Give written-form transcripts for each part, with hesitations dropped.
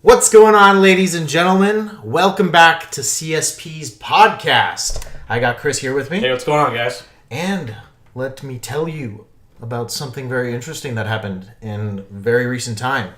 What's going on, ladies and gentlemen? Welcome back to CSP's Podcast. I got Chris here with me. Hey, what's going on, guys? And let me tell you about something very interesting that happened in very recent time.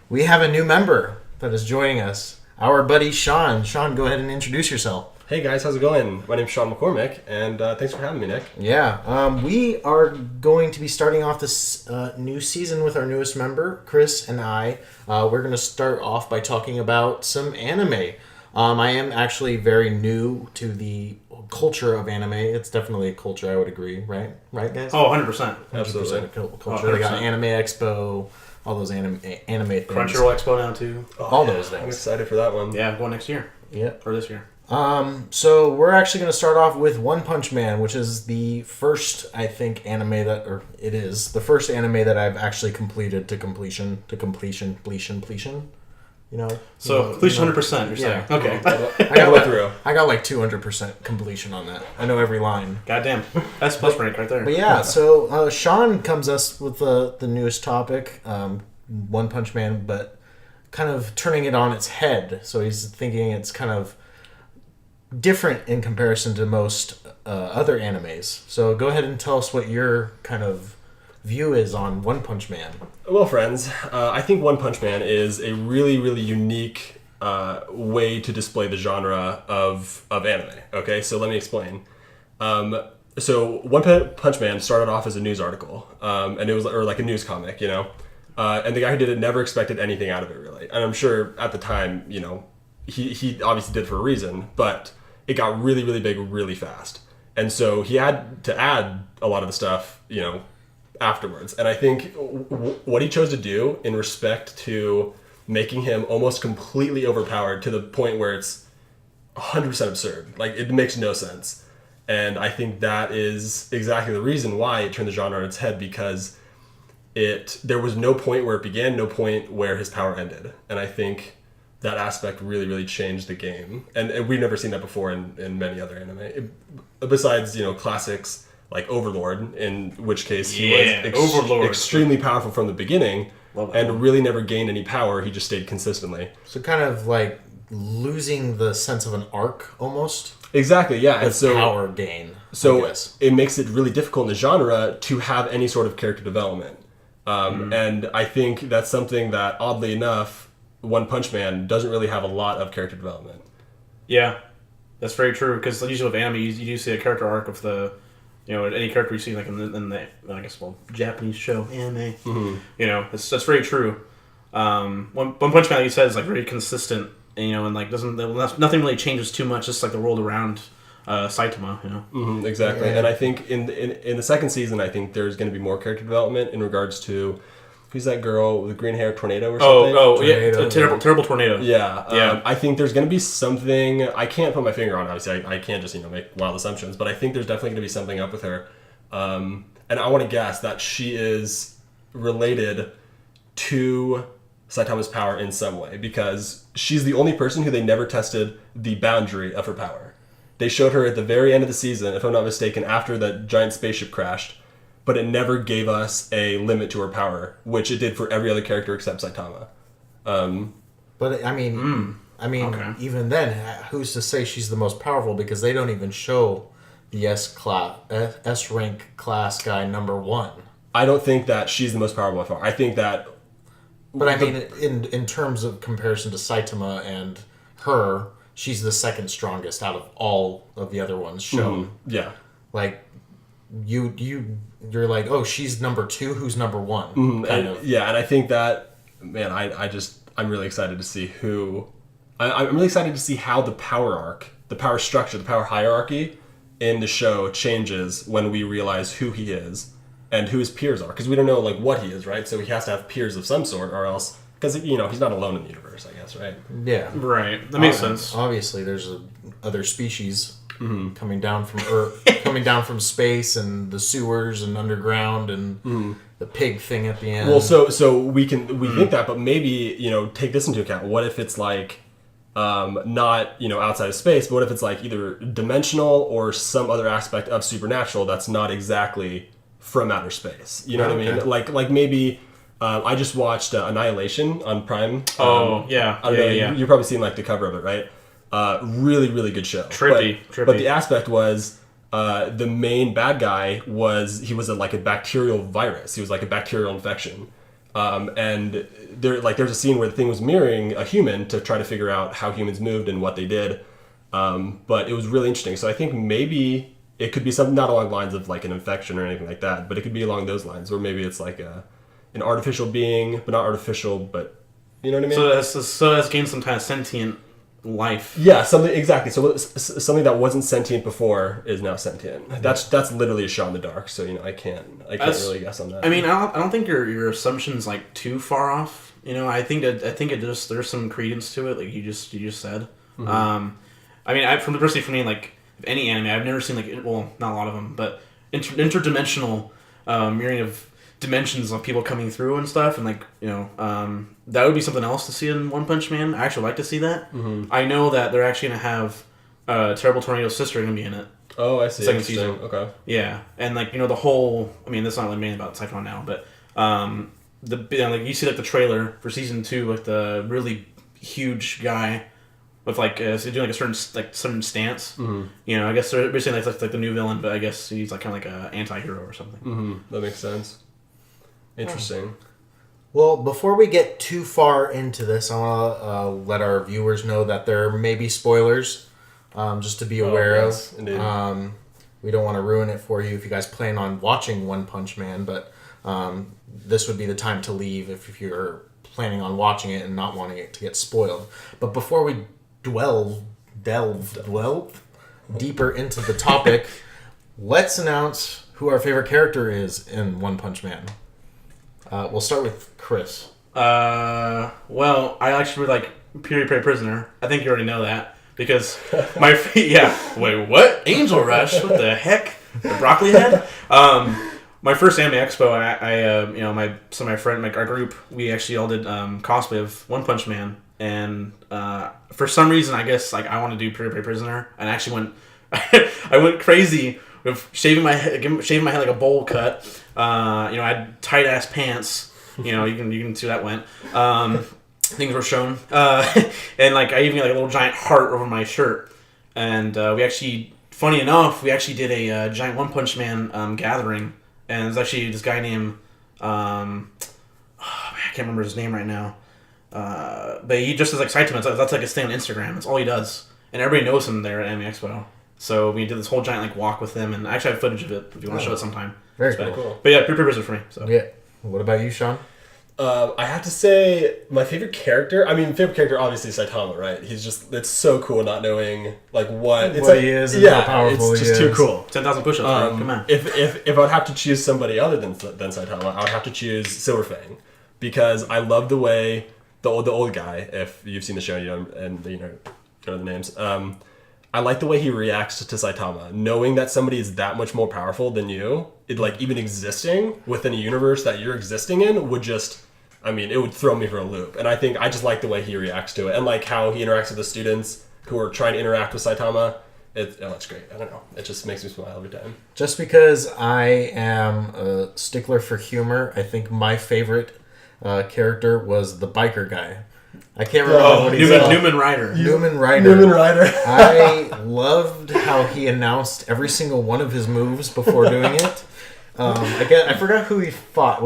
We have a new member that is joining us, our buddy Sean. Sean, go ahead and introduce yourself. Hey guys, how's it going? My name's Sean McCormick, and thanks for having me, Nick. Yeah, we are going to be starting off this new season with our newest member, Chris and I. We're going to start off by talking about some anime. I am actually very new to the culture of anime. It's definitely a culture, I would agree, right? Right, guys? Oh, 100%. 100% culture. 100%. They got Anime Expo, all those anime things. Crunchyroll Expo now, too. All those things. I'm excited for that one. Yeah, I'm going next year. Yeah. Or this year. So we're actually going to start off with One Punch Man, which is the first, I think, anime the first anime that I've actually completed to completion, you know? So, completion 100%, you're saying? Yeah. Okay. I got like 200% completion on that. I know every line. Goddamn. That's plus rank right there. But yeah, so Sean comes us with the newest topic, One Punch Man, but kind of turning it on its head. So he's thinking it's kind of different in comparison to most other animes. So go ahead and tell us what your kind of view is on One Punch Man. Well, friends, I think One Punch Man is a really, really unique way to display the genre of anime. Okay, so let me explain. So One Punch Man started off as a news article, and it was like a news comic, you know. And the guy who did it never expected anything out of it, really. And I'm sure at the time, you know, he obviously did it for a reason, but it got really, really big really fast. And so he had to add a lot of the stuff, you know, afterwards. And I think what he chose to do in respect to making him almost completely overpowered to the point where it's 100% absurd. Like, it makes no sense. And I think that is exactly the reason why it turned the genre on its head, because there was no point where it began, no point where his power ended. And I think that aspect really, really changed the game. And we've never seen that before in many other anime. Besides, you know, classics like Overlord, in which case he was extremely powerful from the beginning and really never gained any power. He just stayed consistently. So kind of like losing the sense of an arc almost. Exactly, yeah. And so power gain. So it makes it really difficult in the genre to have any sort of character development. And I think that's something that, oddly enough, One Punch Man doesn't really have a lot of character development. Yeah, that's very true, because usually with anime, you do see a character arc of the, you know, any character you see like in the I guess, Japanese show, anime. Mm-hmm. You know, that's very true. One Punch Man, like you said, is like very consistent, and, you know, and like nothing really changes too much, just like the world around Saitama, you know. Mm-hmm, exactly. Yeah. And I think in the second season, I think there's going to be more character development in regards to who's that girl with the green hair, Tornado or something? Tornado, yeah, terrible tornado. Yeah. I think there's going to be something. I can't put my finger on it, obviously. I can't just, you know, make wild assumptions, but I think there's definitely going to be something up with her. And I want to guess that she is related to Saitama's power in some way, because she's the only person who they never tested the boundary of her power. They showed her at the very end of the season, if I'm not mistaken, after that giant spaceship crashed, but it never gave us a limit to her power, which it did for every other character except Saitama. But I mean, okay. Even then, who's to say she's the most powerful? Because they don't even show the S rank class guy number 1. I don't think that she's the most powerful by far. I think that. But I mean, in terms of comparison to Saitama and her, she's the second strongest out of all of the other ones shown. Mm-hmm. Yeah. Like, you're like, oh, she's number 2, who's number 1? Mm-hmm. Yeah, and I think that, man, I'm really excited to see I'm really excited to see how the power arc, the power structure, the power hierarchy in the show changes when we realize who he is and who his peers are. Because we don't know, like, what he is, right? So he has to have peers of some sort, or else, because, you know, he's not alone in the universe, I guess, right? Yeah. Right. That makes sense. Obviously, there's other species coming down from Earth, coming down from space, and the sewers and underground, and the pig thing at the end. Well, so we think that, but maybe, you know, take this into account. What if it's like not, you know, outside of space, but what if it's like either dimensional or some other aspect of supernatural that's not exactly from outer space? You know what I mean? Like maybe I just watched Annihilation on Prime. Yeah. I don't know. You've probably seen like the cover of it, right? Really, really good show. Trippy. But the aspect was the main bad guy was like a bacterial virus. He was like a bacterial infection. And there's a scene where the thing was mirroring a human to try to figure out how humans moved and what they did. But it was really interesting. So I think maybe it could be something not along the lines of like an infection or anything like that, but it could be along those lines, or maybe it's like an artificial being, but not artificial, but you know what I mean? So that's gained some kind of sentient life. Yeah, something exactly. So something that wasn't sentient before is now sentient. That's literally a shot in the dark. So I can't really guess on that. I mean, I don't think your assumption's like too far off. I think it just there's some credence to it, like you just said. Mm-hmm. I mean, for me, like any anime, I've never seen not a lot of them, but interdimensional mirroring of dimensions of people coming through and stuff, and that would be something else to see in One Punch Man. I actually like to see that. Mm-hmm. I know that they're actually going to have Terrible Tornado's sister going to be in it. Oh, I see. Second season. Okay. Yeah, and the whole. I mean, that's not really mainly about Saitama now, but you see the trailer for season 2 with the really huge guy with doing a certain stance. Mm-hmm. I guess they're saying that's like the new villain, but I guess he's kind of like an anti-hero or something. Mm-hmm. That makes sense. Interesting. Well, before we get too far into this, I want to let our viewers know that there may be spoilers, just to be aware of. Indeed. We don't want to ruin it for you if you guys plan on watching One Punch Man, but this would be the time to leave if you're planning on watching it and not wanting it to get spoiled. But before we delve deeper into the topic, let's announce who our favorite character is in One Punch Man. We'll start with Chris. Well, I actually like Puri Prisoner. I think you already know that because Wait, what? Angel Rush? What the heck? The broccoli head? My first anime expo, our group, we actually all did cosplay of One Punch Man, and for some reason, I guess I want to do Puri Prisoner, and I actually I went crazy with shaving my head like a bowl cut. I had tight ass pants. You can see that went. Things were shown, and I even got a little giant heart over my shirt. And we actually, funny enough, did a giant One Punch Man gathering. And there's actually this guy named, I can't remember his name right now. But he just is Saitama. That's his thing on Instagram. That's all he does. And everybody knows him there at Anime Expo. So we did this whole giant walk with him, and I actually have footage of it if you want to show it sometime. Very cool. But yeah, Puri Prisoner for me. So. Yeah. What about you, Sean? I have to say my favorite character. Obviously Saitama, right? It's so cool not knowing what he is and how powerful it's just too cool. 10,000 push-ups. Come on. If I would have to choose somebody other than Saitama, I would have to choose Silverfang, because I love the way the old guy. If you've seen the show, and you know the names. I like the way he reacts to Saitama, knowing that somebody is that much more powerful than you. Even existing within a universe that you're existing in would just. It would throw me for a loop. And I think I just like the way he reacts to it, and how he interacts with the students who are trying to interact with Saitama. It's great. I don't know. It just makes me smile every time. Just because I am a stickler for humor, I think my favorite character was the biker guy. I can't remember what he's called. Newman Ryder. Newman Ryder. I loved how he announced every single one of his moves before doing it. I forgot who he fought.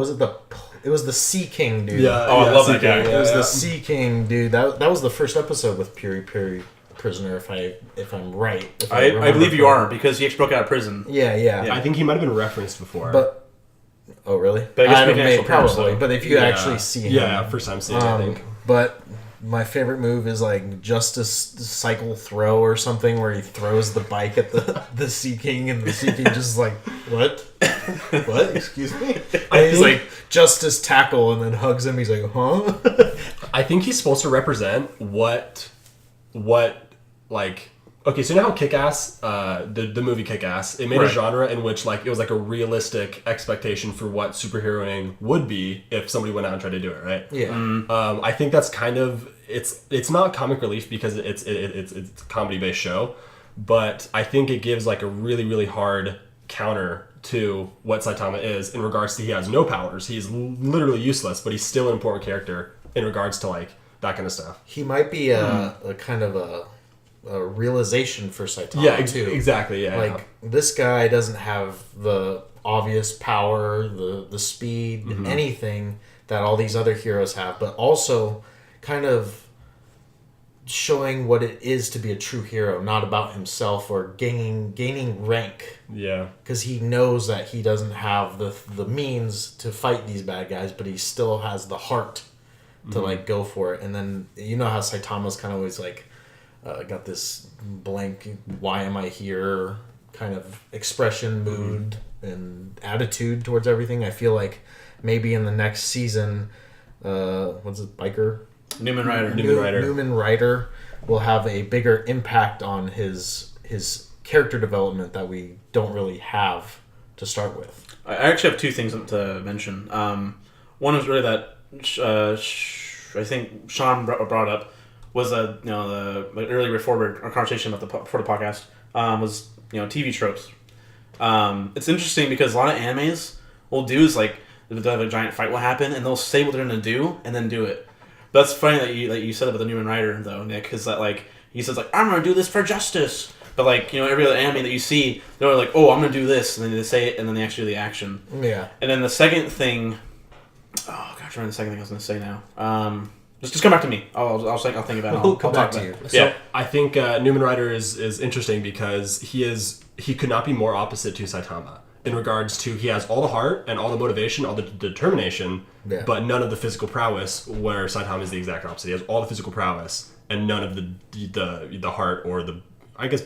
It was the Sea King dude. Yeah, I love that guy. It was the Sea King dude. That was the first episode with Puri Prisoner, if I'm right. I believe you are, because he actually broke out of prison. Yeah. I think he might have been referenced before. But really? But I guess probably. But if you actually see him, first time seeing him, I think. But my favorite move is Justice Cycle Throw or something, where he throws the bike at the Sea King, and the Sea King just what? What? Excuse me? And he's Justice Tackle, and then hugs him. He's like, huh? I think he's supposed to represent what okay, so you know how Kick-Ass, the movie Kick-Ass, it made a genre in which it was a realistic expectation for what superheroing would be if somebody went out and tried to do it, right? Yeah. I think that's kind of it's not comic relief because it's a comedy based show, but I think it gives a really really hard counter to what Saitama is in regards to he has no powers. He's literally useless, but he's still an important character in regards to like that kind of stuff. He might be a kind of a realization for Saitama too. Exactly. Yeah. Like this guy doesn't have the obvious power, the speed, anything that all these other heroes have, but also kind of showing what it is to be a true hero, not about himself or gaining rank. Yeah. Because he knows that he doesn't have the means to fight these bad guys, but he still has the heart to like go for it. And then you know how Saitama's kind of always like got this blank, why am I here kind of expression, mood, and attitude towards everything. I feel like maybe in the next season, what's it, Biker? Newman Rider. Newman Rider will have a bigger impact on his character development that we don't really have to start with. I actually have two things to mention. One is really that I think Sean brought up was the earlier before our conversation about before the podcast was TV tropes. It's interesting because a lot of animes will do is like they'll have a giant fight will happen and they'll say what they're gonna do and then do it. But that's funny that you said about the Newman Rider though, Nick, because that like he says like I'm gonna do this for justice. But like every other anime that you see, they're like, oh, I'm gonna do this, and then they say it, and then they actually do the action. Yeah. And then the second thing, oh gosh, I'm the second thing I was gonna say now. Just come back to me. I'll think about it. I'll come back to you. So I think Newman Rider is interesting because he could not be more opposite to Saitama in regards to he has all the heart and all the motivation, all the determination, but none of the physical prowess. Where Saitama is the exact opposite. He has all the physical prowess and none of the heart or the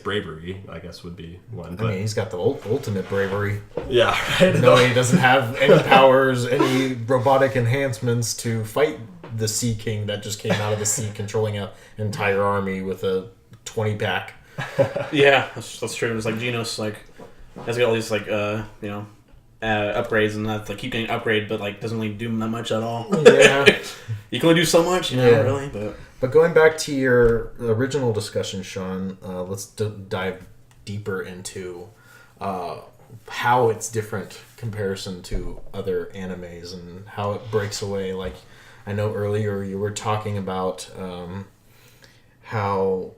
bravery. I guess would be one. But, I mean, he's got the ultimate bravery. Yeah, right. No, he doesn't have any powers, any robotic enhancements to fight the Sea King that just came out of the sea, controlling an entire army with a 20-pack. Yeah, that's true. It's like Genos has got all these upgrades and that keep getting upgraded, but doesn't really do that much at all. Yeah, you can only do so much, really. But going back to your original discussion, Sean, let's dive deeper into how it's different comparison to other animes and how it breaks away. Like I know earlier you were talking about how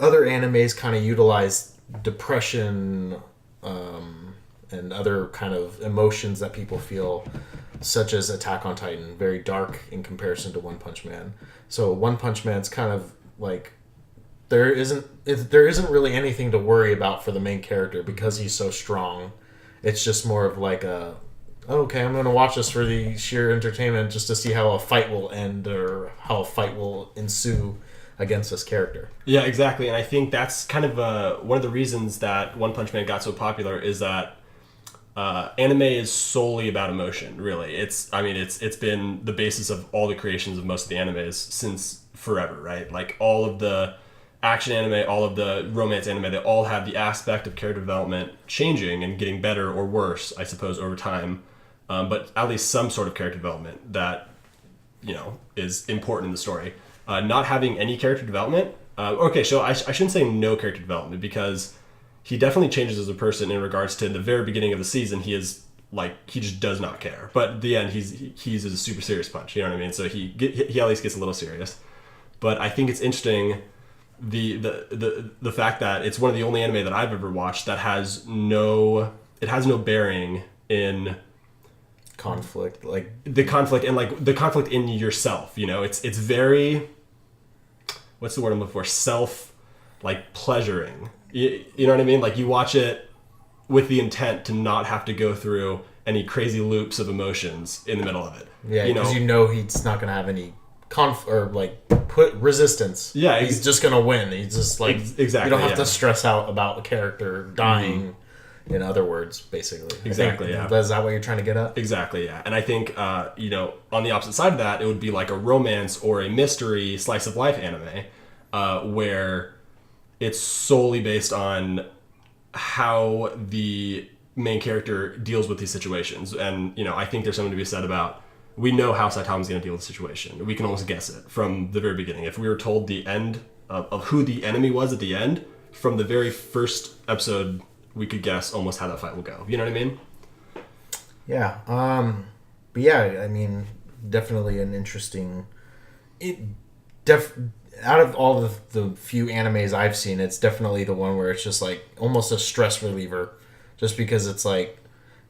other animes kind of utilize depression and other kind of emotions that people feel, such as Attack on Titan, very dark in comparison to One Punch Man. So One Punch Man's kind of like there isn't really anything to worry about for the main character because he's so strong. It's just more of like okay, I'm going to watch this for the sheer entertainment just to see how a fight will end or how a fight will ensue against this character. Yeah, exactly. And I think that's kind of one of the reasons that One Punch Man got so popular is that anime is solely about emotion, really. It's been the basis of all the creations of most of the animes since forever, right? Like all of the action anime, all of the romance anime, they all have the aspect of character development changing and getting better or worse, I suppose, over time. But at least some sort of character development that, is important in the story. Not having any character development. Okay, so I shouldn't say no character development because he definitely changes as a person in regards to in the very beginning of the season. He is he just does not care. But at the end, he's a super serious punch. You know what I mean? So he at least gets a little serious. But I think it's interesting the fact that it's one of the only anime that I've ever watched that has no bearing in conflict, like the conflict and the conflict in yourself. It's very, what's the word I'm looking for? Self, pleasuring. You know what I mean? Like you watch it with the intent to not have to go through any crazy loops of emotions in the middle of it. Yeah, because he's not gonna have any put resistance. Yeah, he's just gonna win. He's just exactly. You don't have to stress out about the character dying. Mm-hmm. In other words, basically. Exactly, yeah. Is that what you're trying to get at? Exactly, yeah. And I think, on the opposite side of that, it would be like a romance or a mystery slice of life anime, where it's solely based on how the main character deals with these situations. And, I think there's something to be said about, we know how Saitama's going to deal with the situation. We can almost guess it from the very beginning. If we were told the end of who the enemy was at the end, from the very first episode, we could guess almost how that fight will go. You know what I mean? Yeah. But yeah, I mean, definitely an interesting. It out of all the few animes I've seen, it's definitely the one where it's just like almost a stress reliever, just because it's like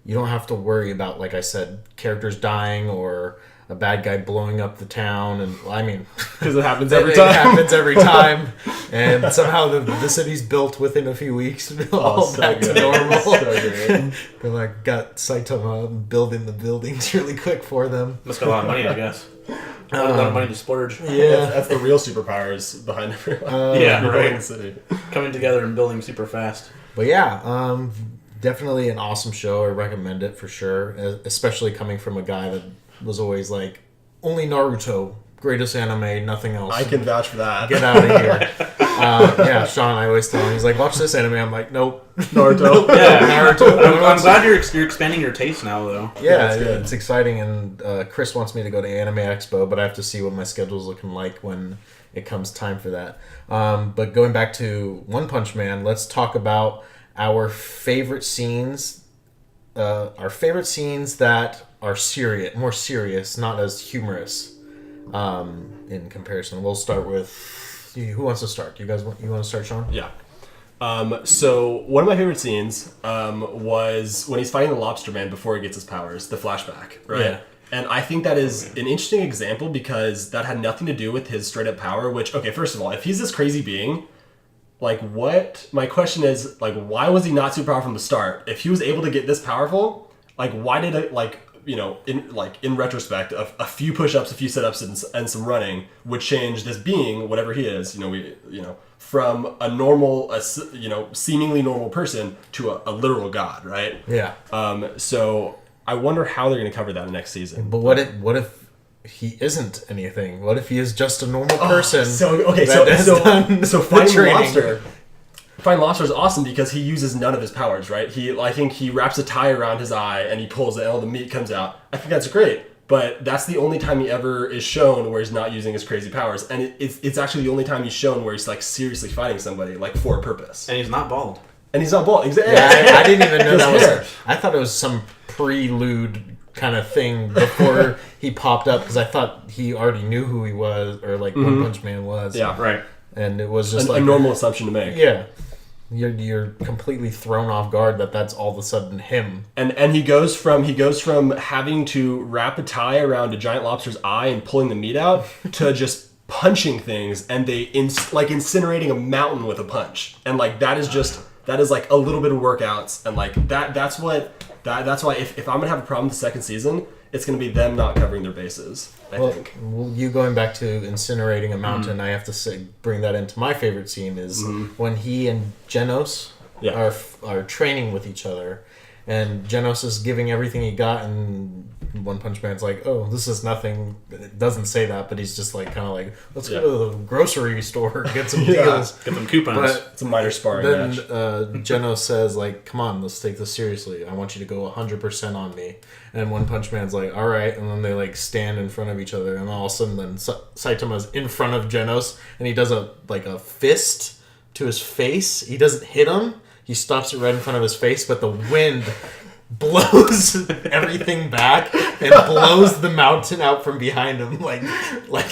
you don't have to worry about, like I said, characters dying or a bad guy blowing up the town, and I mean, because it happens every time. It happens every time, and somehow the city's built within a few weeks, all so back good. to normal. So great. They like got Saitama building the buildings really quick for them. Must got a lot of money, I guess. A lot of money to splurge. Yeah, That's the real superpowers behind everyone. Yeah, Building right. the city. Coming together and building super fast. but yeah, definitely an awesome show. I recommend it for sure, especially coming from a guy that was always like, only Naruto, greatest anime, nothing else. I can vouch for that. Get out of here. Yeah, Sean, I always tell him, he's like, watch this anime. I'm like, nope. Naruto. Yeah, Naruto. I'm glad you're expanding your taste now, though. Yeah, that's good. it's exciting, and Chris wants me to go to Anime Expo, but I have to see what my schedule's looking like when it comes time for that. But going back to One Punch Man, let's talk about our favorite scenes. Our favorite scenes that are more serious, not as humorous. In comparison, we'll start with who wants to start? You want to start, Sean? Yeah. So one of my favorite scenes was when he's fighting the Lobster Man before he gets his powers, the flashback, right? Yeah. And I think that is an interesting example because that had nothing to do with his straight up power, which, okay, first of all, if he's this crazy being, like what, my question is, like, why was he not super powerful from the start? If he was able to get this powerful, like, why did it, like, you know, in retrospect, a few push-ups, a few sit-ups, and some running would change this being, whatever he is, from a normal, seemingly normal person to a literal god, right? Yeah. So I wonder how they're going to cover that next season. But what if he isn't anything? What if he is just a normal person? So Finding Lobster is awesome because he uses none of his powers, right? I think he wraps a tie around his eye and he pulls it and all the meat comes out. I think that's great, but that's the only time he ever is shown where he's not using his crazy powers, and it's actually the only time he's shown where he's like seriously fighting somebody like for a purpose. And he's not bald. Exactly. Yeah, I didn't even know that hair. was. I thought it was some prelude kind of thing before he popped up, because I thought he already knew who he was, or like One Punch Man was. Yeah, right. And it was just a normal assumption to make. Yeah. You're completely thrown off guard that's all of a sudden him. And he goes from having to wrap a tie around a giant lobster's eye and pulling the meat out to just punching things, and incinerating a mountain with a punch. And like that is like a little bit of workouts, and like that's why if I'm gonna have a problem with the second season, it's gonna be them not covering their bases. I think. Well, you going back to incinerating a mountain, I have to bring that into my favorite scene is when he and Genos are training with each other, and Genos is giving everything he got, and One Punch Man's like, "Oh, this is nothing." It doesn't say that, but he's just like kind of like, "Let's go to the grocery store, get some deals, get them coupons." But it's a minor sparring then match. Genos says like, "Come on, let's take this seriously. I want you to go 100% on me." And One Punch Man's like, "All right," and then they like stand in front of each other, and all of a sudden, then Saitama's in front of Genos, and he does a fist to his face. He doesn't hit him. He stops it right in front of his face, but the wind blows everything back and blows the mountain out from behind him like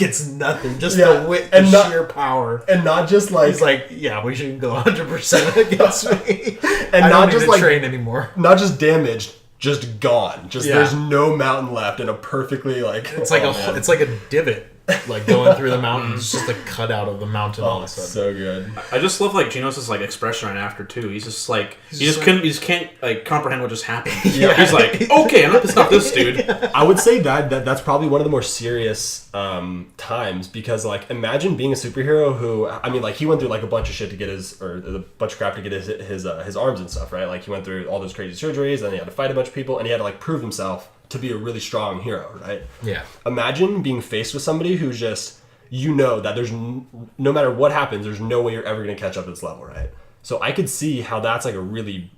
it's nothing. Just the sheer power. And not just like... He's like, yeah, we should go 100% against me. And I not don't just need to like... train anymore. Not just damaged, just gone. Yeah. There's no mountain left, and a perfectly like... It's like it's like a divot. Like going through the mountain, it's just a cutout of the mountain all of a sudden. So good. I just love like Genos' like expression right after too. He's just like he just can't like comprehend what just happened. Yeah. He's like, okay, I'm not pissed off this dude. I would say that's probably one of the more serious times, because like imagine being a superhero who, I mean, like he went through like a bunch of shit to get a bunch of crap to get his arms and stuff, right? Like he went through all those crazy surgeries, and he had to fight a bunch of people, and he had to like prove himself to be a really strong hero, right? Yeah. Imagine being faced with somebody who's just, that there's no matter what happens, there's no way you're ever going to catch up to this level, right? So I could see how that's like a really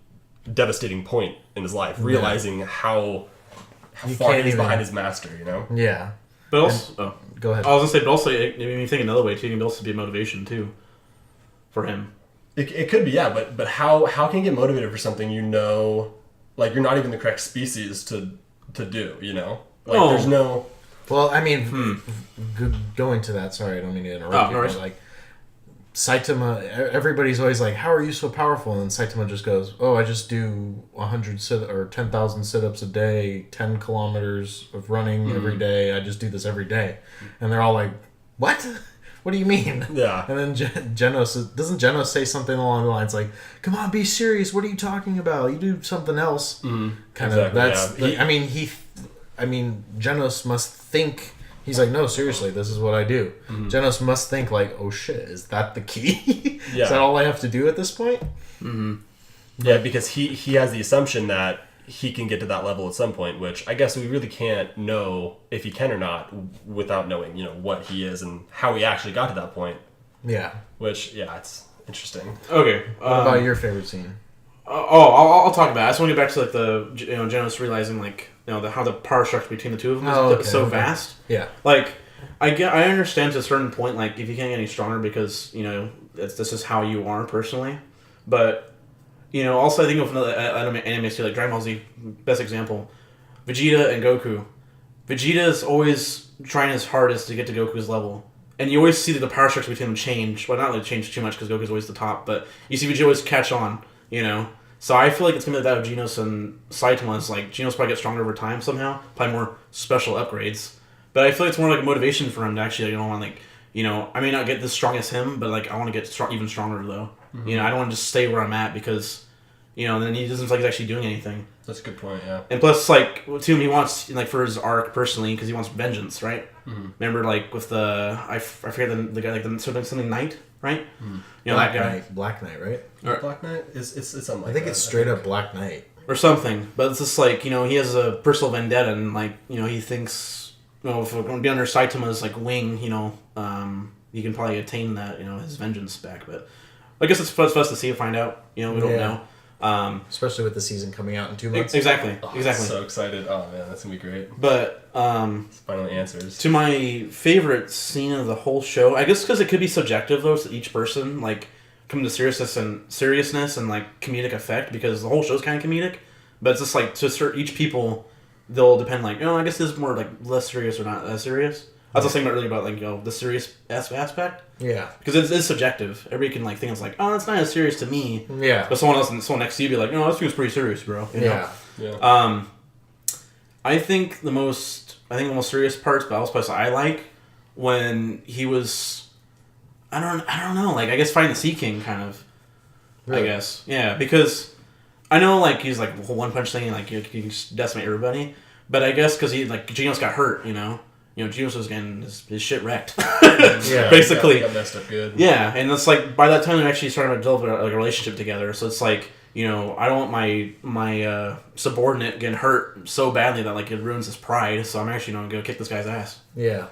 devastating point in his life, realizing how far he's behind his master, you know? Yeah. But also, go ahead. I was gonna say, but also it made me think another way too. It can also be a motivation too, for him. It could be, yeah, but how can you get motivated for something you know like you're not even the correct species to do, you know? Like there's no... Well, I mean, going to that, sorry, I don't mean to interrupt you, but like, Saitama, everybody's always like, how are you so powerful? And Saitama just goes, oh, I just do 10,000 sit-ups a day, 10 kilometers of running every day. I just do this every day. And they're all like, what? What do you mean? Yeah. And then Genos, doesn't Genos say something along the lines like, come on, be serious. What are you talking about? You do something else. Kind of. That's. Yeah. I mean, Genos must think. He's like, no, seriously, this is what I do. Genos must think like, oh shit, is that the key? Is that all I have to do at this point? Yeah, because he has the assumption that he can get to that level at some point, which I guess we really can't know if he can or not without knowing, you know, what he is and how he actually got to that point. Yeah. Which, yeah, it's interesting. Okay. What about your favorite scene? I'll talk about it. I just want to get back to like the Genos realizing like how the power structure between the two of them is so vast. Yeah. Like I understand to a certain point like if you can't get any stronger because this is how you are personally, but also I think of another anime too, like Dragon Ball Z, best example, Vegeta and Goku. Vegeta is always trying his hardest to get to Goku's level. And you always see that the power structure between them change. Well, not really change too much because Goku's always the top, but you see Vegeta always catch on, So I feel like it's going to be like that of Genos and Saitama. It's like Genos probably gets stronger over time somehow, probably more special upgrades. But I feel like it's more like a motivation for him to actually, I may not get this strong as him, but like I want to get even stronger though. I don't want to just stay where I'm at because, then he doesn't feel like he's actually doing anything. That's a good point, yeah. And plus, like, to him, he wants, like, for his arc personally, because he wants vengeance, right? Remember, like, with the, I forget the guy, like, something Knight, right? Black that guy. Knight. Black Knight, right? Black Knight? It's something like I think it's straight up Black Knight. Or something. But it's just like, he has a personal vendetta, and, like, he thinks, if we're going to be under Saitama's, like, wing, he can probably attain that, his vengeance back. But I guess it's for us to see and find out. We don't know. Especially with the season coming out in 2 months. Exactly. Exactly. So excited. Oh man, that's gonna be great. But it's finally answers to my favorite scene of the whole show. I guess because it could be subjective though to each person. Like come to seriousness and like comedic effect because the whole show's kind of comedic. But it's just like to each people, they'll depend like I guess this is more like less serious or not as serious. I was thinking earlier about like the serious aspect. Yeah. Because it's subjective. Everybody can like think it's like, oh, it's not as serious to me. Yeah. But someone next to you be like, no, this feels pretty serious, bro. Yeah. I think the most serious parts, but also parts I like when he was, I don't know, like I guess fighting the Sea King kind of. Really? I guess. Yeah, because I know like he's like the whole one punch thing and like you can just decimate everybody, but I guess because he like Genos got hurt, Genos was getting his shit wrecked. Yeah, basically. Got messed up good. Yeah, and it's like by that time they're actually starting to develop a relationship together. So it's like I don't want my subordinate getting hurt so badly that like it ruins his pride. So I'm actually going to go kick this guy's ass. Yeah.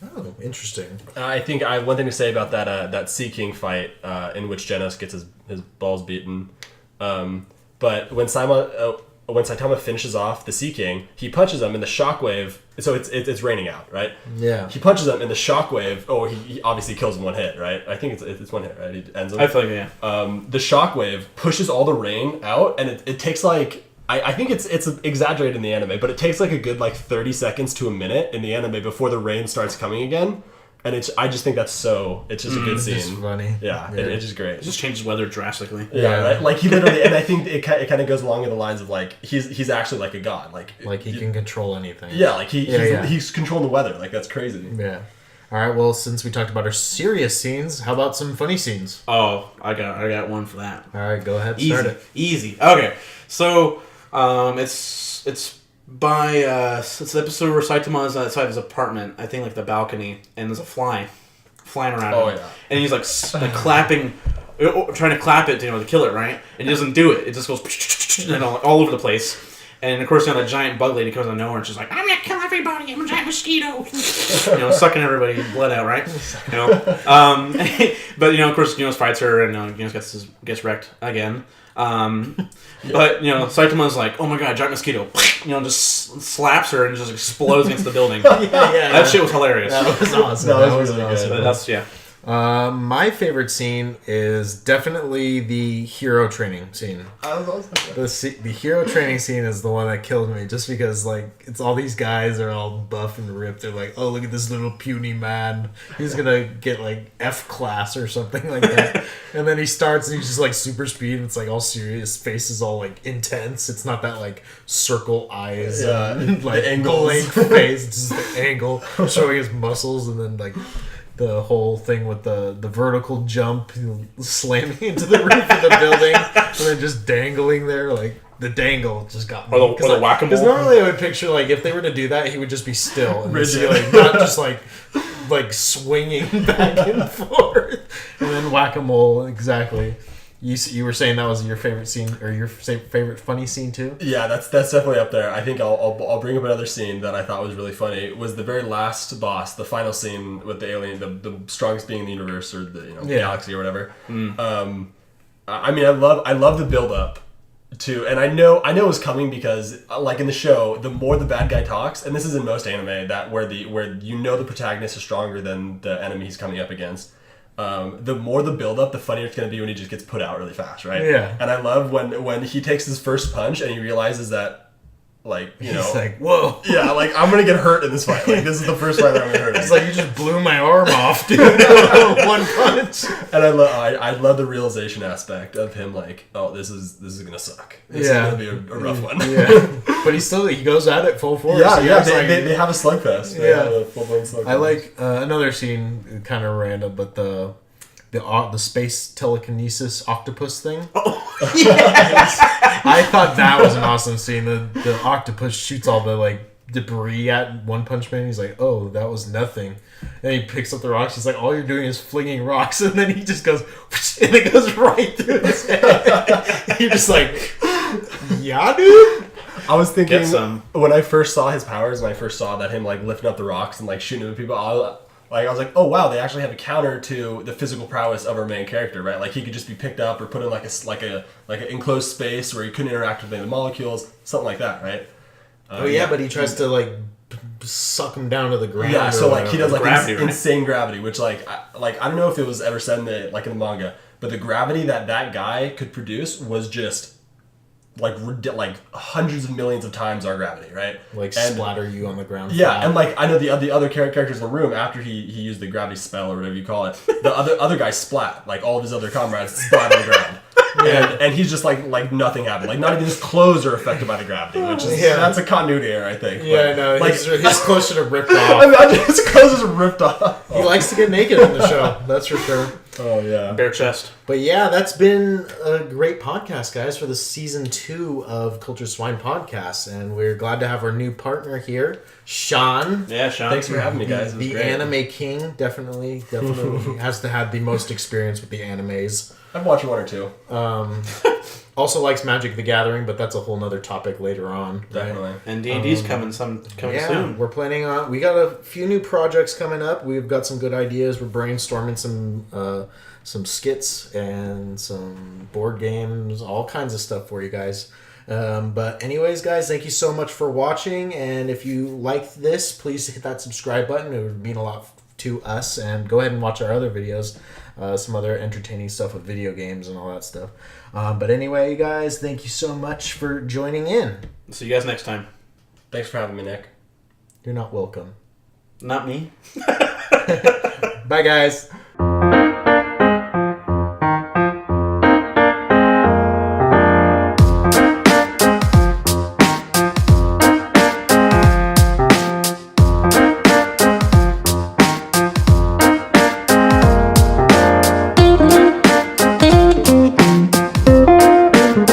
Oh, interesting. I think I have one thing to say about that Sea King fight in which Genos gets his balls beaten. But when Saitama finishes off the Sea King, he punches him in the shockwave. So it's raining out, right? Yeah. He punches him in the shockwave. Oh, he obviously kills him one hit, right? I think it's one hit, right? He ends him. I feel like yeah. The shockwave pushes all the rain out, and it takes like I think it's exaggerated in the anime, but it takes like a good like 30 seconds to a minute in the anime before the rain starts coming again. And I just think it's just a good scene. It's funny. Yeah. It's just great. It just changes weather drastically. Yeah, right? Like he literally, and I think it kind of goes along the lines of like he's actually like a god, like he can control anything. Yeah, like he's controlling the weather. Like that's crazy. Yeah. All right. Well, since we talked about our serious scenes, how about some funny scenes? Oh, I got one for that. All right, go ahead. Start it. Easy. Okay. So, it's by it's the episode where Saitama is outside of his apartment, I think like the balcony, and there's a flying around him. Yeah. And he's like clapping, trying to clap it to kill it, right? And he doesn't do it. It just goes and all over the place. And of course, the giant bug lady comes out of nowhere and she's like, "I'm gonna kill everybody. I'm a giant mosquito." Sucking everybody's blood out, right? But of course, fights her and gets wrecked again. But Saitama's like, "Oh my god, giant mosquito!" Just slaps her and just explodes against the building. That shit was hilarious. That was awesome. That was really awesome. But that's My favorite scene is definitely the hero training scene. The hero training scene is the one that killed me, just because like it's all these guys are all buff and ripped. They're like, oh, look at this little puny man. He's gonna get like F class or something like that. And then he starts and he's just like super speed. And it's like all serious. Face is all like intense. It's not that like circle eyes, and like blank face. It's just the angle showing his muscles, and then like the whole thing with the vertical jump, slamming into the roof of the building, and then just dangling there. Like, the dangle just got me. Or the whack-a-mole. Because normally I would picture, like, if they were to do that, he would just be still in the ceiling, not just, like swinging back and forth. And then whack-a-mole, exactly. You were saying that was your favorite scene, or your favorite funny scene too? Yeah, that's definitely up there. I think I'll bring up another scene that I thought was really funny. It was the very last boss, the final scene with the alien, the strongest being in the universe, or the galaxy or whatever. I mean, I love the build up to, and I know it was coming because, like in the show, the more the bad guy talks, and this is in most anime, that where the protagonist is stronger than the enemy he's coming up against. The more the build up, the funnier it's going to be when he just gets put out really fast, right? Yeah. And I love when he takes his first punch and he realizes that, like, he's like, whoa. Yeah, like, I'm going to get hurt in this fight. Like, this is the first fight that I'm going to hurt. It's like, you just blew my arm off, dude. One punch. And I love the realization aspect of him, like, oh, this is going to suck. This is going to be a rough one. Yeah. But he goes at it full force. Yeah, they have a slugfest. They have a full-blown slugfest. I like another scene, kind of random, but the space telekinesis octopus thing. Oh, yes! I thought that was an awesome scene. The octopus shoots all the like debris at One Punch Man. He's like, oh, that was nothing. And he picks up the rocks. He's like, all you're doing is flinging rocks. And then he just goes, and it goes right through his head. You're just like, yeah, dude. I was thinking when I first saw his powers, when I first saw that him like lifting up the rocks and like shooting at people, I was like, oh wow, they actually have a counter to the physical prowess of our main character, right? Like he could just be picked up or put in like an enclosed space where he couldn't interact with any of the molecules, something like that, right? But he tries to like suck him down to the ground. Yeah, so like he does like gravity, right? insane gravity, which I don't know if it was ever said in the manga, but the gravity that guy could produce was just like hundreds of millions of times our gravity, right? Like splatter you on the ground. Yeah, flat. And like I know the other characters in the room after he used the gravity spell or whatever you call it, the other guys splat, like all of his other comrades splat on the ground. Yeah. And he's just like nothing happened. Like not even his clothes are affected by the gravity, which is that's a continuity error, I think. Yeah, no, like, his clothes should have ripped off. Imagine his clothes are ripped off. He likes to get naked in the show, that's for sure. Oh yeah, bare chest. But yeah, that's been a great podcast, guys, for the season 2 of Culture Swine Podcast, and we're glad to have our new partner here, Sean. Yeah, Sean. Thanks for having me, guys. The anime king, definitely has to have the most experience with the animes. I've watched one or two. Also likes Magic the Gathering, but that's a whole nother topic later on. Definitely. Right? And D&D's coming soon. We're planning on. We got a few new projects coming up. We've got some good ideas. We're brainstorming some skits and some board games, all kinds of stuff for you guys. But anyways, guys, thank you so much for watching. And if you liked this, please hit that subscribe button. It would mean a lot to us. And go ahead and watch our other videos. Some other entertaining stuff with video games and all that stuff. But anyway, you guys, thank you so much for joining in. See you guys next time. Thanks for having me, Nick. You're not welcome. Not me. Bye, guys.